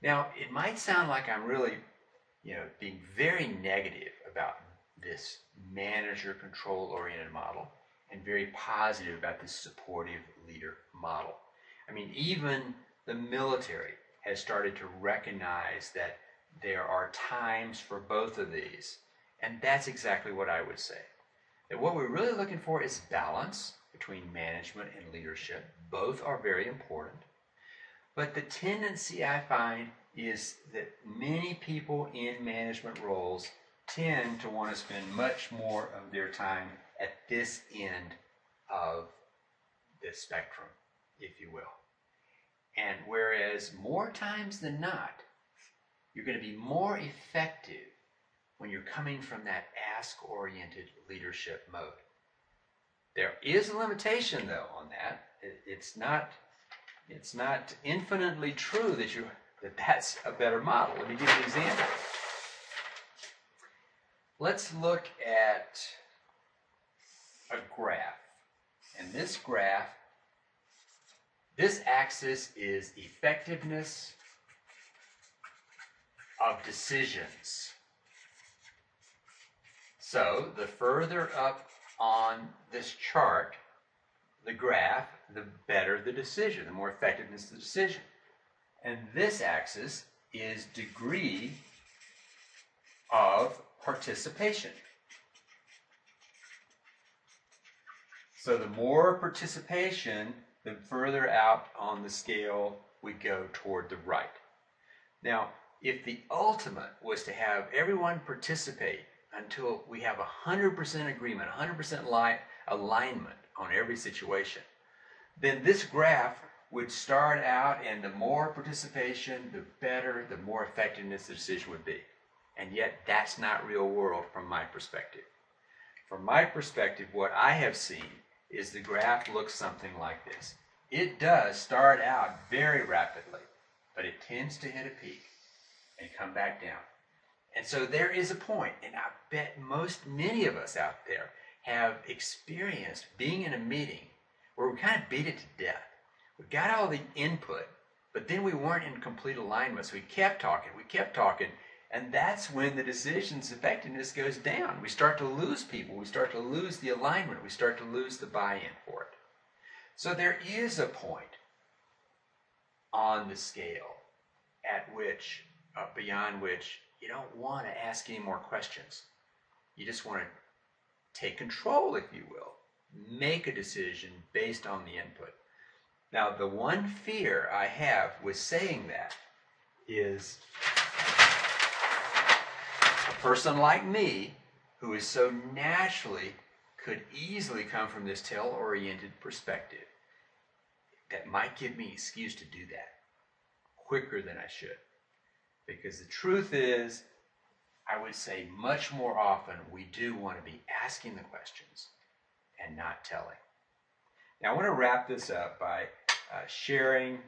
Now, it might sound like I'm really, being very negative about this manager control oriented model and very positive about this supportive leader model. I mean, even the military has started to recognize that there are times for both of these, and that's exactly what I would say. That what we're really looking for is balance between management and leadership. Both are very important. But the tendency I find is that many people in management roles tend to want to spend much more of their time at this end of the spectrum, if you will. And whereas more times than not, you're going to be more effective when you're coming from that ask-oriented leadership mode. There is a limitation, though, on that. It's not infinitely true that that's a better model. Let me give you an example. Let's look at a graph. And this graph, this axis is effectiveness of decisions. So the further up on this chart, the graph, the better the decision, the more effectiveness of the decision. And this axis is degree of participation. So the more participation, the further out on the scale we go toward the right. Now, if the ultimate was to have everyone participate until we have 100% agreement, 100% alignment on every situation, then this graph would start out, and the more participation, the better, the more effectiveness the decision would be. And yet, that's not real world from my perspective. From my perspective, what I have seen is the graph looks something like this. It does start out very rapidly, but it tends to hit a peak and come back down. And so there is a point, and I bet many of us out there have experienced being in a meeting where we kind of beat it to death. We got all the input, but then we weren't in complete alignment. So we kept talking, and that's when the decision's effectiveness goes down. We start to lose people, we start to lose the alignment, we start to lose the buy-in for it. So there is a point on the scale at which, beyond which, you don't want to ask any more questions. You just want to take control, if you will. Make a decision based on the input. Now, the one fear I have with saying that is a person like me, who is so naturally, could easily come from this tail-oriented perspective, that might give me an excuse to do that quicker than I should. Because the truth is, I would say much more often we do want to be asking the questions and not telling. Now I want to wrap this up by sharing,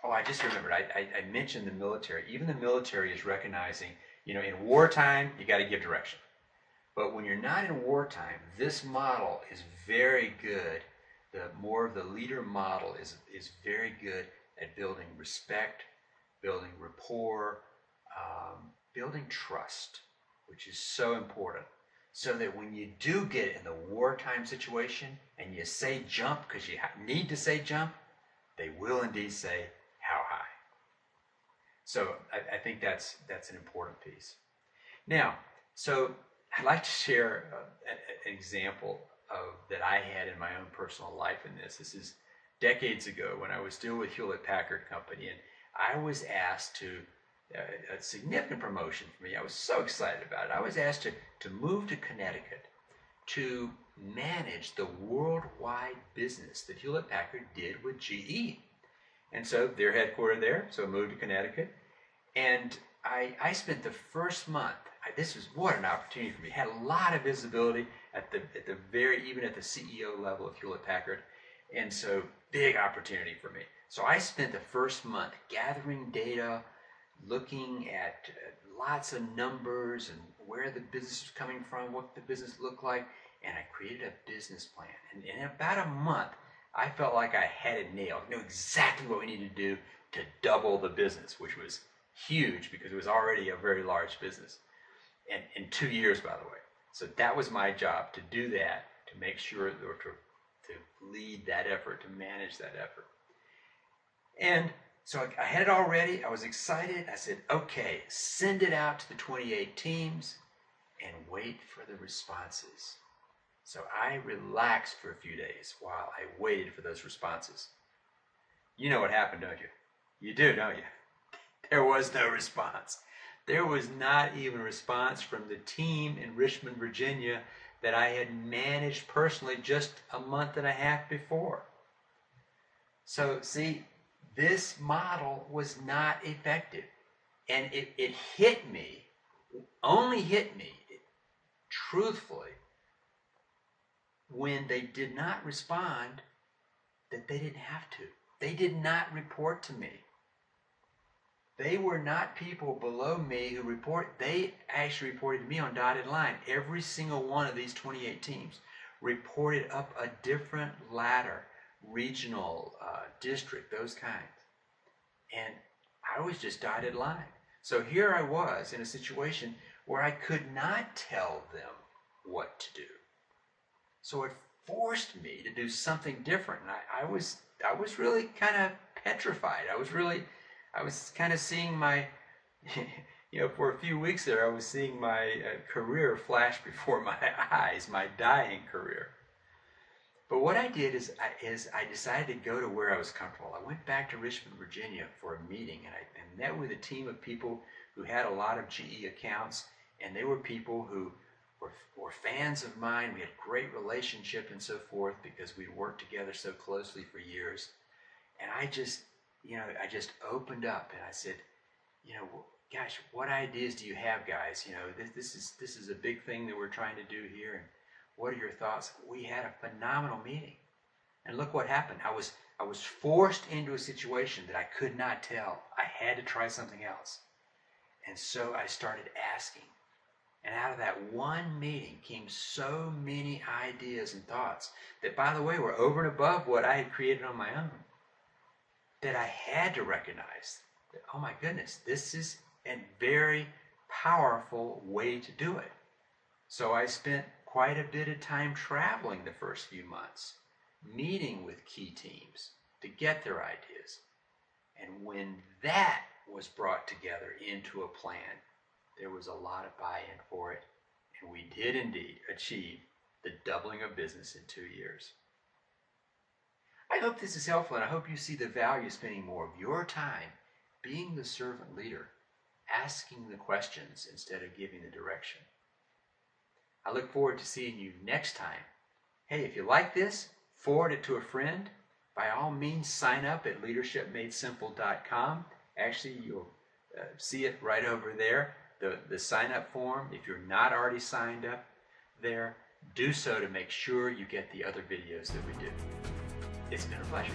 I just remembered, I mentioned the military. Even the military is recognizing, in wartime, you got to give direction. But when you're not in wartime, this model is very good. The more of the leader model is very good at building respect, building rapport, building trust, which is so important. So that when you do get in the wartime situation and you say jump because you need to say jump, they will indeed say how high. So I think that's an important piece. Now, so I'd like to share an example that I had in my own personal life in this. This is decades ago when I was still with Hewlett-Packard Company, and I was asked to, a significant promotion for me. I was so excited about it. I was asked to move to Connecticut to manage the worldwide business that Hewlett-Packard did with GE. And so they're headquartered there, so I moved to Connecticut. And I spent the first month, this was what an opportunity for me. Had a lot of visibility even at the CEO level of Hewlett-Packard. And so big opportunity for me. So I spent the first month gathering data, looking at lots of numbers and where the business was coming from, what the business looked like, and I created a business plan. And in about a month, I felt like I had it nailed. Knew exactly what we needed to do to double the business, which was huge because it was already a very large business. And in 2 years, by the way. So that was my job, to do that, to make sure, or to lead that effort, to manage that effort. And so I had it all ready. I was excited. I said, okay, send it out to the 28 teams and wait for the responses. So I relaxed for a few days while I waited for those responses. You know what happened, don't you? You do, don't you? There was no response. There was not even a response from the team in Richmond, Virginia that I had managed personally just a month and a half before. So see, this model was not effective. And it hit me, only hit me, truthfully, when they did not respond, that they didn't have to. They did not report to me. They were not people below me who report. They actually reported to me on dotted line. Every single one of these 28 teams reported up a different ladder, regional, district, those kinds. And I was just dotted line. So here I was in a situation where I could not tell them what to do. So it forced me to do something different. And I was really kind of petrified. I was kind of seeing my, for a few weeks there, I was seeing my career flash before my eyes, my dying career. But what I did is I decided to go to where I was comfortable. I went back to Richmond, Virginia for a meeting, and I met with a team of people who had a lot of GE accounts, and they were people who were fans of mine. We had a great relationship and so forth because we'd worked together so closely for years. And I just opened up and I said, gosh, what ideas do you have, guys? This is a big thing that we're trying to do here, and what are your thoughts? We had a phenomenal meeting. And look what happened. I was forced into a situation that I could not tell. I had to try something else. And so I started asking. And out of that one meeting came so many ideas and thoughts that, by the way, were over and above what I had created on my own, that I had to recognize that, oh my goodness, this is a very powerful way to do it. So I spent quite a bit of time traveling the first few months, meeting with key teams to get their ideas. And when that was brought together into a plan, there was a lot of buy-in for it, and we did indeed achieve the doubling of business in 2 years. I hope this is helpful, and I hope you see the value of spending more of your time being the servant leader, asking the questions instead of giving the direction. I look forward to seeing you next time. Hey, if you like this, forward it to a friend. By all means, sign up at leadershipmadesimple.com. Actually, you'll see it right over there, the sign-up form. If you're not already signed up there, do so to make sure you get the other videos that we do. It's been a pleasure.